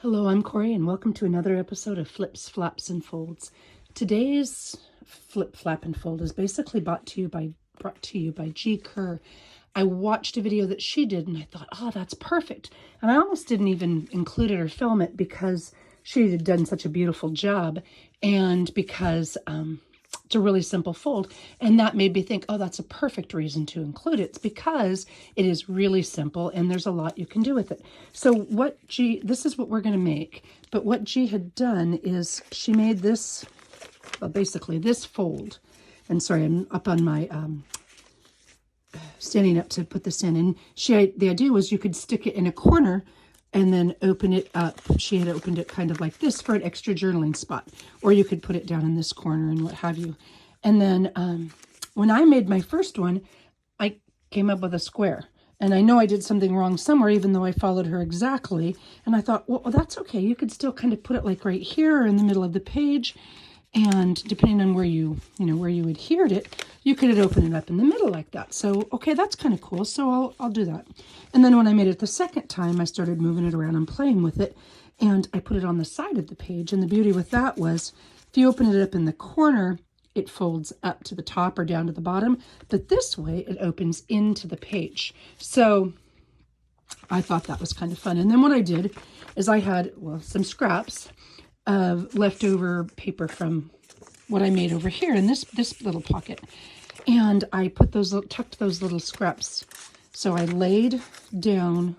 Hello, I'm Corey, and welcome to another episode of Flips, Flaps, and Folds. Today's Flip, Flap, and Fold is basically brought to you by Gi Kerr. I watched a video that she did, and I thought, oh, that's perfect. And I almost didn't even include it or film it because she had done such a beautiful job, and because it's a really simple fold, and that made me think, oh, that's a perfect reason to include it. It's because it is really simple and there's a lot you can do with it. So this is what we're going to make, but what Gi had done is she made this, well, basically this fold. And sorry, I'm up on my standing up to put this in, and the idea was you could stick it in a corner and then open it up. She had opened it kind of like this for an extra journaling spot, or you could put it down in this corner and what have you. And then when I made my first one, I came up with a square, and I know I did something wrong somewhere, even though I followed her exactly. And I thought, well, that's okay. You could still kind of put it like right here or in the middle of the page. And depending on where where you adhered it, you could open it up in the middle like that. So, okay, that's kind of cool. So I'll do that. And then when I made it the second time, I started moving it around and playing with it. And I put it on the side of the page. And the beauty with that was, if you open it up in the corner, it folds up to the top or down to the bottom. But this way, it opens into the page. So I thought that was kind of fun. And then what I did is I had, well, some scraps of leftover paper from what I made over here in this little pocket, and I put tucked those little scraps. So I laid down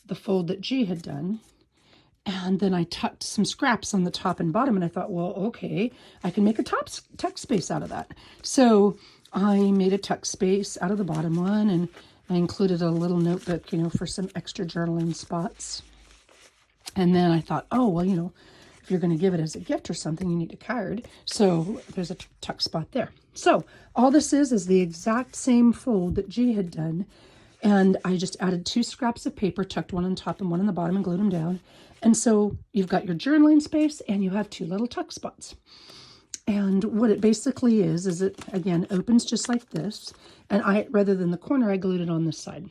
the fold that Gi had done, and then I tucked some scraps on the top and bottom, and I thought, well, okay, I can make a tuck space out of that. So I made a tuck space out of the bottom one, and I included a little notebook, for some extra journaling spots. And then I thought, oh, well, if you're going to give it as a gift or something, you need a card. So there's a tuck spot there. So all this is the exact same fold that Gi had done. And I just added 2 scraps of paper, tucked one on top and one on the bottom, and glued them down. And so you've got your journaling space and you have 2 little tuck spots. And what it basically is it, again, opens just like this. And rather than the corner, I glued it on this side.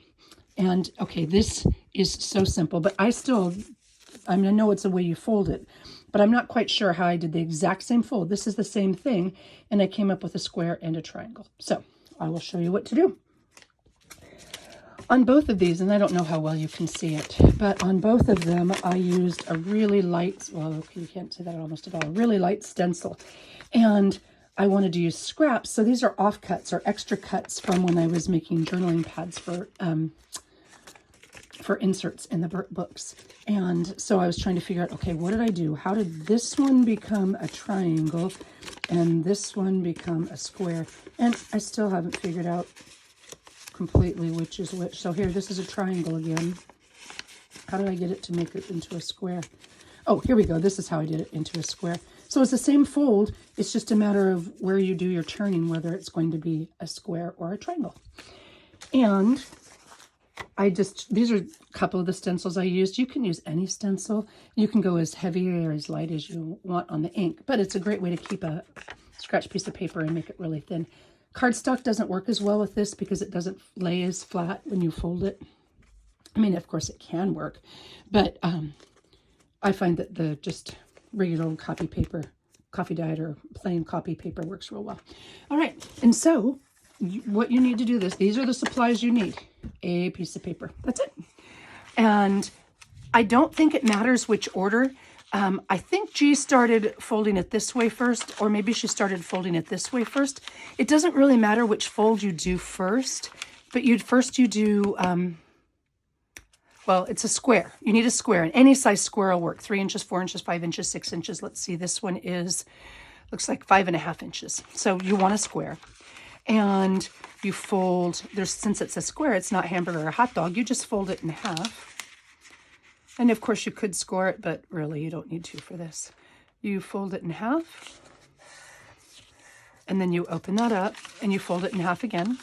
And okay, this is so simple, but I know it's the way you fold it, but I'm not quite sure how I did the exact same fold. This is the same thing, and I came up with a square and a triangle. So I will show you what to do. On both of these, and I don't know how well you can see it, but on both of them, I used a really light, well, okay, you can't see that almost at all, a really light stencil. And I wanted to use scraps. So these are offcuts or extra cuts from when I was making journaling pads for inserts in the books. And so I was trying to figure out, okay, what did I do? How did this one become a triangle and this one become a square? And I still haven't figured out completely which is which. So here, this is a triangle again. How did I get it to make it into a square? Oh, here we go. This is how I did it into a square. So it's the same fold. It's just a matter of where you do your turning, whether it's going to be a square or a triangle. And these are a couple of the stencils I used. You can use any stencil. You can go as heavy or as light as you want on the ink, but it's a great way to keep a scratch piece of paper and make it really thin. Cardstock doesn't work as well with this because it doesn't lay as flat when you fold it. I mean, of course it can work, but I find that the just regular old copy paper, coffee dyed or plain copy paper works real well. All right, and so what you need to do these are the supplies you need. A piece of paper. That's it. And I don't think it matters which order. I think Gi started folding it this way first, or maybe she started folding it this way first. It doesn't really matter which fold you do first, but you do, well, it's a square. You need a square, and any size square will work. 3 inches, 4 inches, 5 inches, 6 inches. Let's see, this one looks like 5.5 inches. So you want a square. And you fold, since it's a square, it's not hamburger or hot dog, you just fold it in half. And of course you could score it, but really you don't need to for this. You fold it in half, and then you open that up, and you fold it in half again.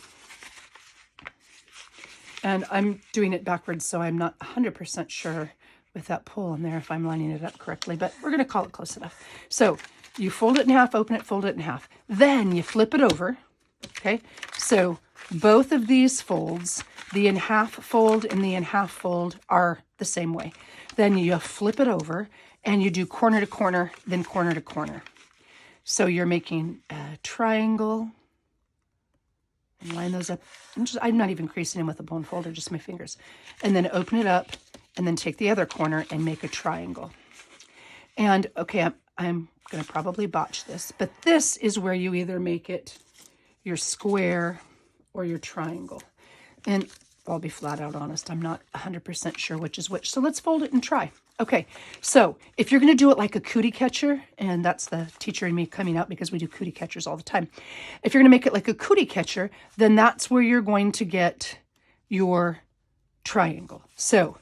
And I'm doing it backwards, so I'm not 100% sure with that pull in there if I'm lining it up correctly, but we're going to call it close enough. So you fold it in half, open it, fold it in half. Then you flip it over. Okay, so both of these folds The in half fold and the in half fold are the same way. Then you flip it over and you do corner to corner, then corner to corner. So you're making a triangle and line those up. I'm not even creasing them with a bone folder, just my fingers. And then open it up and then take the other corner and make a triangle. And okay, I'm going to probably botch this, but this is where you either make it your square or your triangle. And I'll be flat out honest, I'm not 100% sure which is which. So let's fold it and try. Okay, so if you're going to do it like a cootie catcher, and that's the teacher in me coming out because we do cootie catchers all the time. If you're going to make it like a cootie catcher, then that's where you're going to get your triangle. So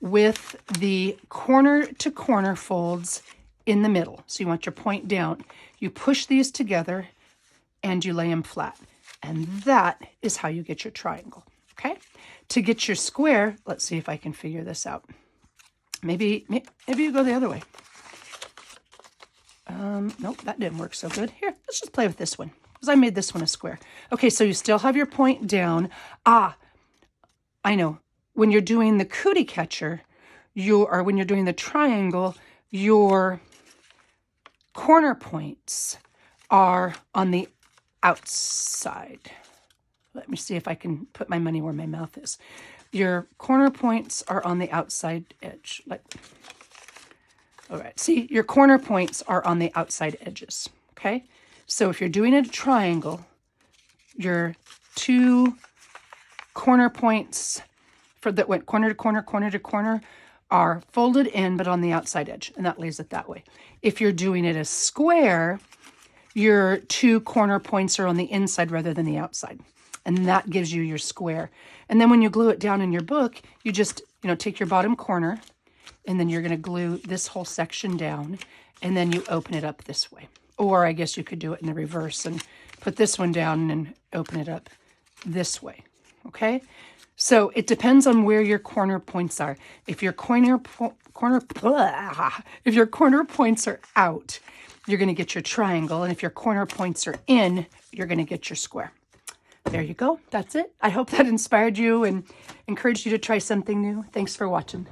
with the corner to corner folds in the middle, so you want your point down, you push these together and you lay them flat. And that is how you get your triangle, okay? To get your square, let's see if I can figure this out. Maybe you go the other way. Nope, that didn't work so good. Here, let's just play with this one because I made this one a square. Okay, so you still have your point down. I know. When you're doing the cootie catcher, when you're doing the triangle, your corner points are on the outside. Let me see if I can put my money where my mouth is. Your corner points are on the outside edge. All right, see, your corner points are on the outside edges, okay? So if you're doing a triangle, your two corner points that went corner to corner, corner to corner are folded in, but on the outside edge, and that lays it that way. If you're doing it a square, your two corner points are on the inside rather than the outside. And that gives you your square. And then when you glue it down in your book, you just, take your bottom corner and then you're going to glue this whole section down and then you open it up this way. Or I guess you could do it in the reverse and put this one down and open it up this way. Okay? So it depends on where your corner points are. If your corner points are out, you're going to get your triangle. And if your corner points are in, you're going to get your square. There you go. That's it. I hope that inspired you and encouraged you to try something new. Thanks for watching.